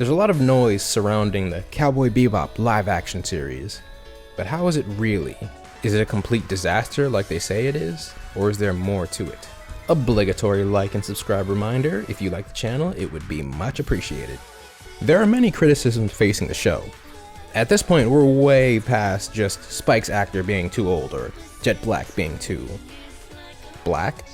There's a lot of noise surrounding the Cowboy Bebop live action series, but how is it really? Is it a complete disaster like they say it is, or is there more to it? Obligatory like and subscribe reminder, if you like the channel, it would be much appreciated. There are many criticisms facing the show. At this point, we're way past just Spike's actor being too old or Jet Black being too black.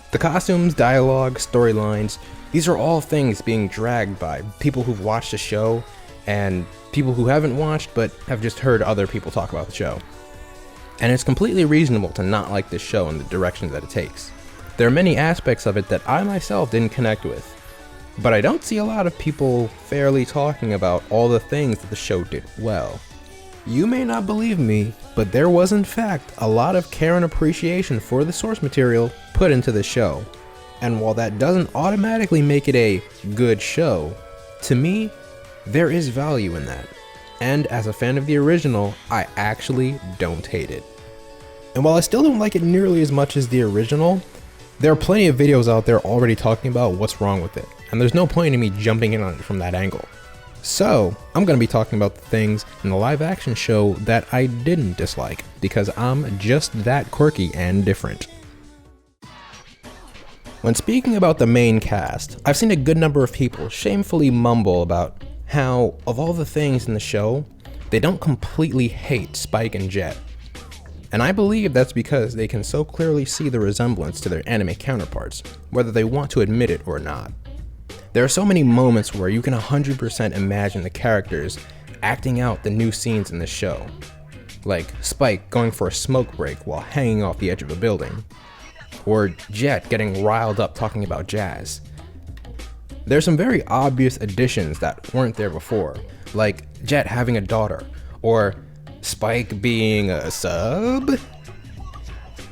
The costumes, dialogue, storylines, these are all things being dragged by people who've watched the show and people who haven't watched but have just heard other people talk about the show. And it's completely reasonable to not like this show and the direction that it takes. There are many aspects of it that I myself didn't connect with, but I don't see a lot of people fairly talking about all the things that the show did well. You may not believe me, but there was in fact a lot of care and appreciation for the source material put into the show. And while that doesn't automatically make it a good show, to me, there is value in that. And as a fan of the original, I actually don't hate it. And while I still don't like it nearly as much as the original, there are plenty of videos out there already talking about what's wrong with it, and there's no point in me jumping in on it from that angle. So, I'm going to be talking about the things in the live action show that I didn't dislike, because I'm just that quirky and different. When speaking about the main cast, I've seen a good number of people shamefully mumble about how, of all the things in the show, they don't completely hate Spike and Jet. And I believe that's because they can so clearly see the resemblance to their anime counterparts, whether they want to admit it or not. There are so many moments where you can 100% imagine the characters acting out the new scenes in the show, like Spike going for a smoke break while hanging off the edge of a building, or Jet getting riled up talking about jazz. There's some very obvious additions that weren't there before, like Jet having a daughter, or Spike being a sub?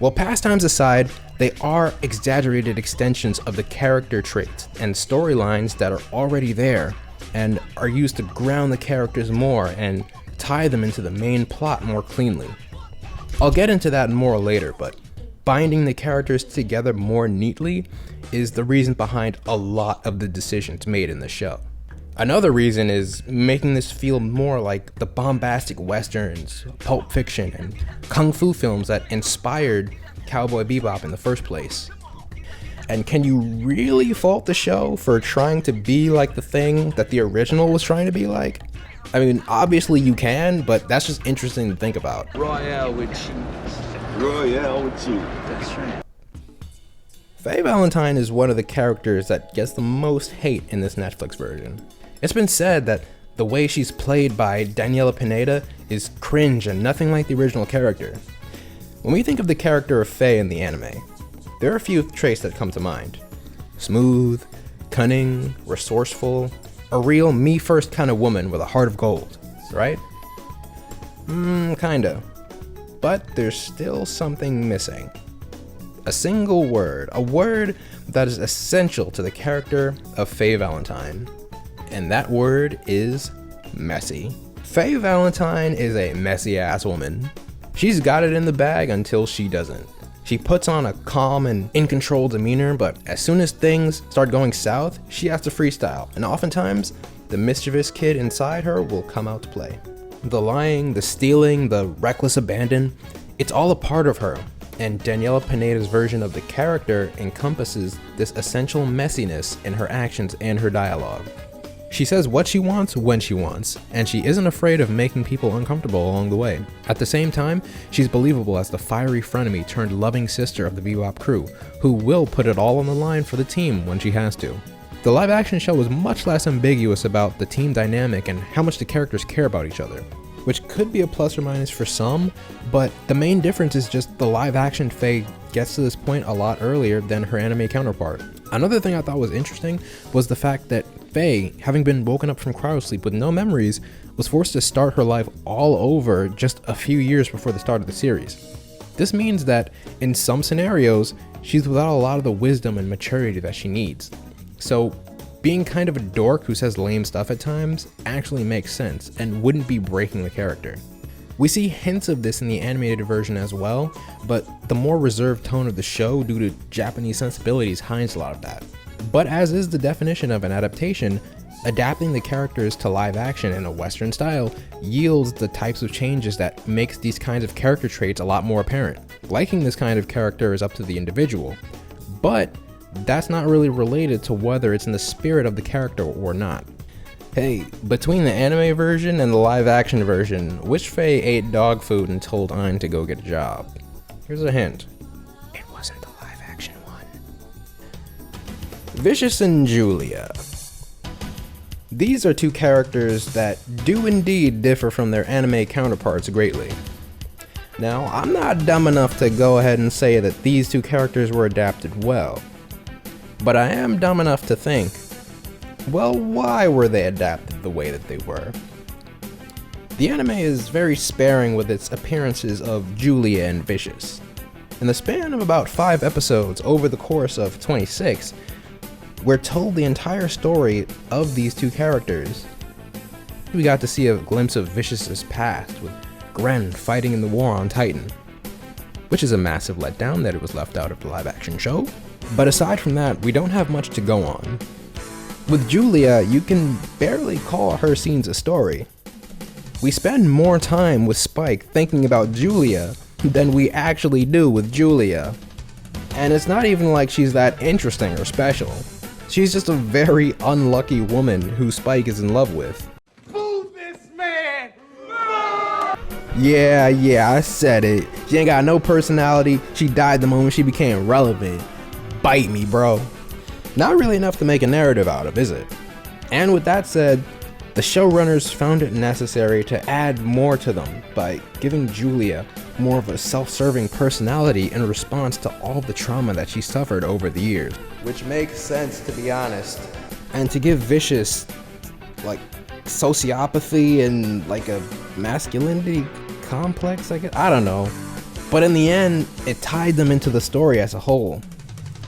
Well, pastimes aside, they are exaggerated extensions of the character traits and storylines that are already there and are used to ground the characters more and tie them into the main plot more cleanly. I'll get into that more later, but binding the characters together more neatly is the reason behind a lot of the decisions made in the show. Another reason is making this feel more like the bombastic westerns, Pulp Fiction, and kung fu films that inspired Cowboy Bebop in the first place. And can you really fault the show for trying to be like the thing that the original was trying to be like? I mean, obviously you can, but that's just interesting to think about. Royale with cheese. Royale with cheese. That's right. Faye Valentine is one of the characters that gets the most hate in this Netflix version. It's been said that the way she's played by Daniela Pineda is cringe and nothing like the original character. When we think of the character of Faye in the anime, there are a few traits that come to mind. Smooth, cunning, resourceful, a real me-first kind of woman with a heart of gold, right? Kinda. But there's still something missing. A single word, a word that is essential to the character of Faye Valentine. And that word is messy. Faye Valentine is a messy ass woman. She's got it in the bag until she doesn't. She puts on a calm and in control demeanor, but as soon as things start going south, she has to freestyle, and oftentimes, the mischievous kid inside her will come out to play. The lying, the stealing, the reckless abandon, it's all a part of her, and Daniela Pineda's version of the character encompasses this essential messiness in her actions and her dialogue. She says what she wants when she wants, and she isn't afraid of making people uncomfortable along the way. At the same time, she's believable as the fiery frenemy turned loving sister of the Bebop crew, who will put it all on the line for the team when she has to. The live action show was much less ambiguous about the team dynamic and how much the characters care about each other, which could be a plus or minus for some, but the main difference is just the live action Faye gets to this point a lot earlier than her anime counterpart. Another thing I thought was interesting was the fact that Faye, having been woken up from cryosleep with no memories, was forced to start her life all over just a few years before the start of the series. This means that, in some scenarios, she's without a lot of the wisdom and maturity that she needs. So, being kind of a dork who says lame stuff at times actually makes sense and wouldn't be breaking the character. We see hints of this in the animated version as well, but the more reserved tone of the show due to Japanese sensibilities hides a lot of that. But as is the definition of an adaptation, Adapting the characters to live action in a Western style yields the types of changes that makes these kinds of character traits a lot more apparent. Liking this kind of character is up to the individual, but that's not really related to whether it's in the spirit of the character or not. Hey, between the anime version and the live action version, which Faye ate dog food and told Ayn to go get a job? Here's a hint. It wasn't the live action one. Vicious and Julia. These are two characters that do indeed differ from their anime counterparts greatly. Now, I'm not dumb enough to go ahead and say that these two characters were adapted well, but I am dumb enough to think, well, why were they adapted the way that they were? The anime is very sparing with its appearances of Julia and Vicious. In the span of about 5 episodes over the course of 26, we're told the entire story of these two characters. We got to see a glimpse of Vicious's past, with Gren fighting in the war on Titan, which is a massive letdown that it was left out of the live action show. But aside from that, we don't have much to go on. With Julia, you can barely call her scenes a story. We spend more time with Spike thinking about Julia than we actually do with Julia. And it's not even like she's that interesting or special. She's just a very unlucky woman who Spike is in love with. Move this man! Yeah, I said it. She ain't got no personality. She died the moment she became relevant. Bite me, bro. Not really enough to make a narrative out of, is it? And with that said, the showrunners found it necessary to add more to them by giving Julia more of a self-serving personality in response to all the trauma that she suffered over the years. Which makes sense, to be honest. And to give Vicious, like, sociopathy and, like, a masculinity complex, I guess? I don't know. But in the end, it tied them into the story as a whole.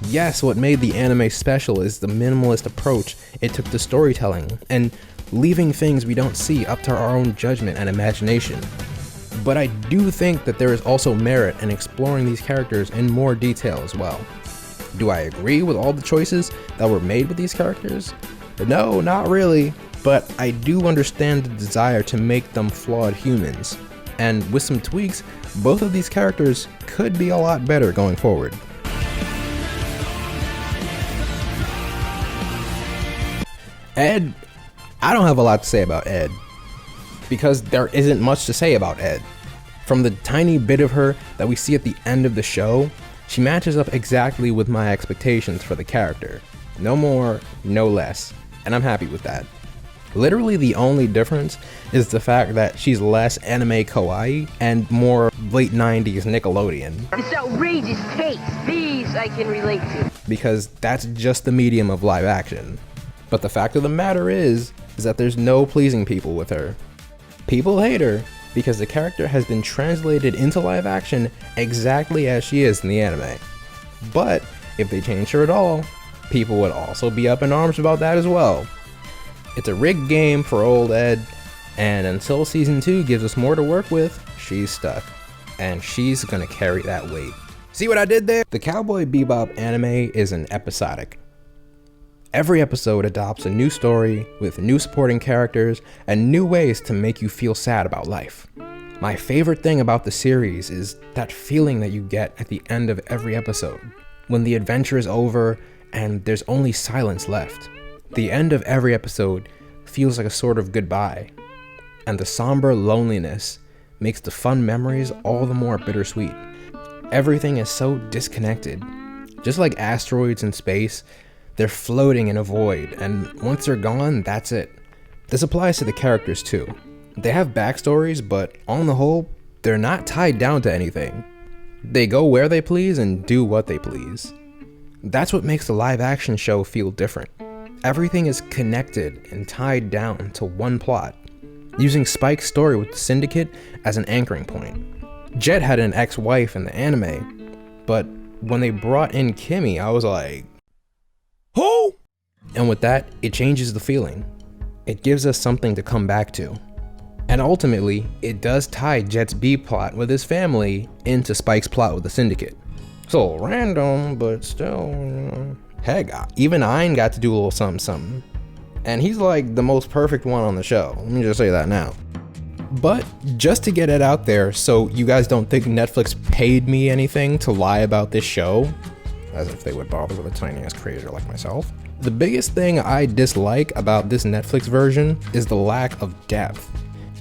Yes, what made the anime special is the minimalist approach it took to storytelling, and leaving things we don't see up to our own judgment and imagination. But I do think that there is also merit in exploring these characters in more detail as well. Do I agree with all the choices that were made with these characters? No, not really, but I do understand the desire to make them flawed humans. And with some tweaks, both of these characters could be a lot better going forward. Ed, I don't have a lot to say about Ed, because there isn't much to say about Ed. From the tiny bit of her that we see at the end of the show, she matches up exactly with my expectations for the character. No more, no less, and I'm happy with that. Literally the only difference is the fact that she's less anime kawaii and more late 90s Nickelodeon. This outrageous taste, these I can relate to. Because that's just the medium of live action. But the fact of the matter is that there's no pleasing people with her. People hate her because the character has been translated into live action exactly as she is in the anime. But if they change her at all, people would also be up in arms about that as well. It's a rigged game for old Ed, and until season 2 gives us more to work with, she's stuck. And she's gonna carry that weight. See what I did there? The Cowboy Bebop anime isn't episodic. Every episode adopts a new story with new supporting characters and new ways to make you feel sad about life. My favorite thing about the series is that feeling that you get at the end of every episode, when the adventure is over and there's only silence left. The end of every episode feels like a sort of goodbye, and the somber loneliness makes the fun memories all the more bittersweet. Everything is so disconnected. Just like asteroids in space, they're floating in a void, and once they're gone, that's it. This applies to the characters too. They have backstories, but on the whole, they're not tied down to anything. They go where they please and do what they please. That's what makes the live action show feel different. Everything is connected and tied down to one plot, using Spike's story with the Syndicate as an anchoring point. Jet had an ex-wife in the anime, but when they brought in Kimmy, I was like, who? And with that, it changes the feeling. It gives us something to come back to. And ultimately, it does tie Jet's B plot with his family into Spike's plot with the Syndicate. It's a little random, but still, heck, even Ayn got to do a little something. And he's like the most perfect one on the show. Let me just say that now. But just to get it out there so you guys don't think Netflix paid me anything to lie about this show, as if they would bother with a tiny-ass creator like myself, the biggest thing I dislike about this Netflix version is the lack of depth.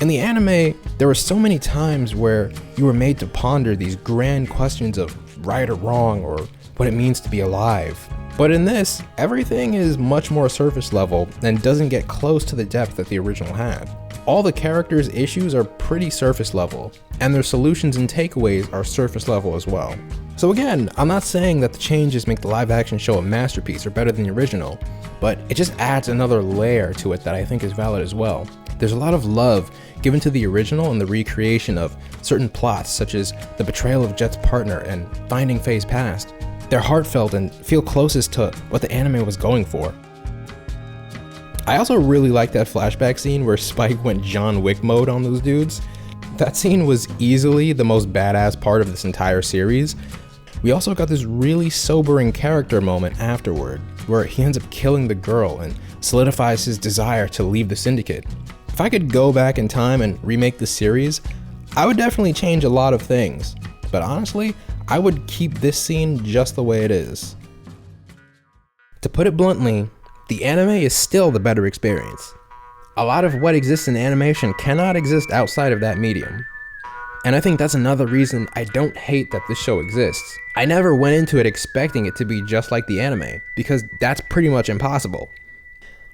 In the anime, there were so many times where you were made to ponder these grand questions of right or wrong or what it means to be alive. But in this, everything is much more surface level and doesn't get close to the depth that the original had. All the characters' issues are pretty surface level, and their solutions and takeaways are surface level as well. So again, I'm not saying that the changes make the live action show a masterpiece or better than the original, but it just adds another layer to it that I think is valid as well. There's a lot of love given to the original and the recreation of certain plots, such as the betrayal of Jet's partner and finding Faye's past. They're heartfelt and feel closest to what the anime was going for. I also really like that flashback scene where Spike went John Wick mode on those dudes. That scene was easily the most badass part of this entire series. We also got this really sobering character moment afterward, where he ends up killing the girl and solidifies his desire to leave the syndicate. If I could go back in time and remake the series, I would definitely change a lot of things, but honestly, I would keep this scene just the way it is. To put it bluntly, the anime is still the better experience. A lot of what exists in animation cannot exist outside of that medium. And I think that's another reason I don't hate that this show exists. I never went into it expecting it to be just like the anime, because that's pretty much impossible.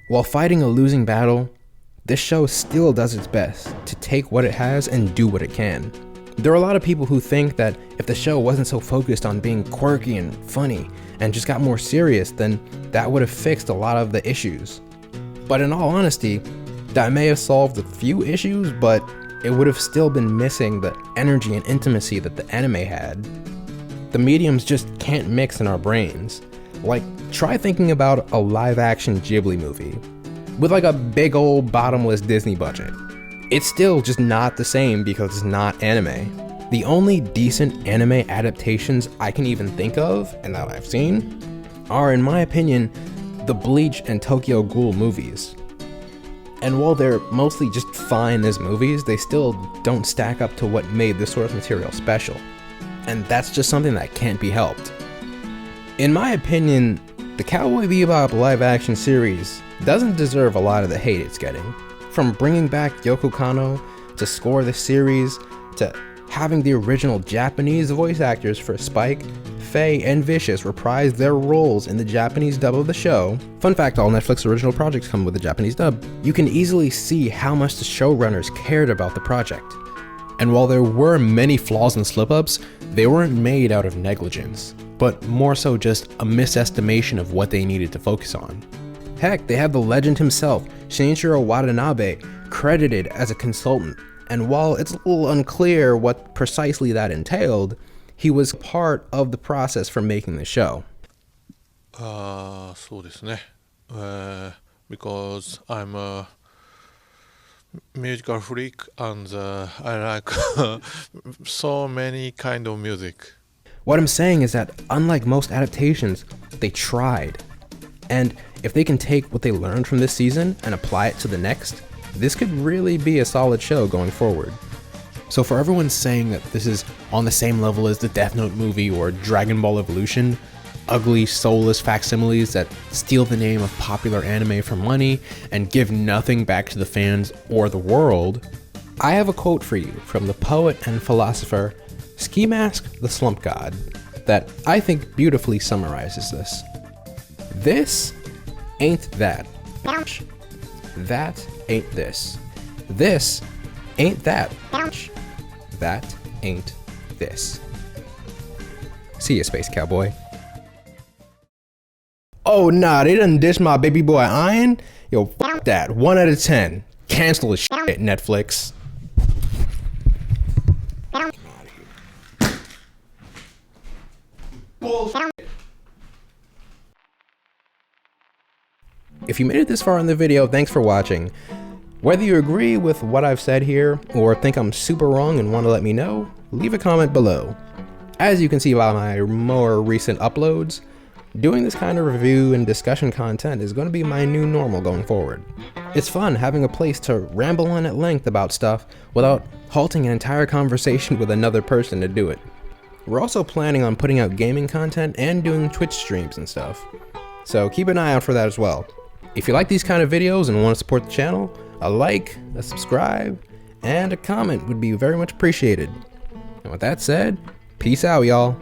While fighting a losing battle, this show still does its best to take what it has and do what it can. There are a lot of people who think that if the show wasn't so focused on being quirky and funny and just got more serious, then that would have fixed a lot of the issues. But in all honesty, that may have solved a few issues, but it would have still been missing the energy and intimacy that the anime had. The mediums just can't mix in our brains. Like, try thinking about a live-action Ghibli movie with like a big old bottomless Disney budget. It's still just not the same because it's not anime. The only decent anime adaptations I can even think of, and that I've seen, are, in my opinion, the Bleach and Tokyo Ghoul movies. And while they're mostly just fine as movies, they still don't stack up to what made this source material special. And that's just something that can't be helped. In my opinion, the Cowboy Bebop live action series doesn't deserve a lot of the hate it's getting. From bringing back Yoko Kanno, to score the series, to having the original Japanese voice actors for Spike, Faye, and Vicious reprise their roles in the Japanese dub of the show. Fun fact, all Netflix original projects come with a Japanese dub. You can easily see how much the showrunners cared about the project. And while there were many flaws and slip-ups, they weren't made out of negligence, but more so just a misestimation of what they needed to focus on. Heck, they have the legend himself, Shinichiro Watanabe, credited as a consultant, and while it's a little unclear what precisely that entailed, he was part of the process for making the show. そうですね。Because I'm a musical freak and I like so many kind of music. What I'm saying is that unlike most adaptations, they tried. And if they can take what they learned from this season and apply it to the next, this could really be a solid show going forward. So for everyone saying that this is on the same level as the Death Note movie or Dragon Ball Evolution, ugly, soulless facsimiles that steal the name of popular anime for money and give nothing back to the fans or the world, I have a quote for you from the poet and philosopher Ski Mask the Slump God that I think beautifully summarizes this. This ain't that. That ain't this. This ain't that. That ain't this. See ya, Space Cowboy. Oh nah, they done ditched my baby boy Iron? Yo, fuck that. 1 out of 10. Cancel this shit, Netflix. If you made it this far in the video, thanks for watching. Whether you agree with what I've said here, or think I'm super wrong and want to let me know, leave a comment below. As you can see by my more recent uploads, Doing this kind of review and discussion content is going to be my new normal going forward. It's fun having a place to ramble on at length about stuff without halting an entire conversation with another person to do it. We're also planning on putting out gaming content and doing Twitch streams and stuff, so keep an eye out for that as well. If you like these kind of videos and want to support the channel, a like, a subscribe, and a comment would be very much appreciated. And with that said, peace out, y'all.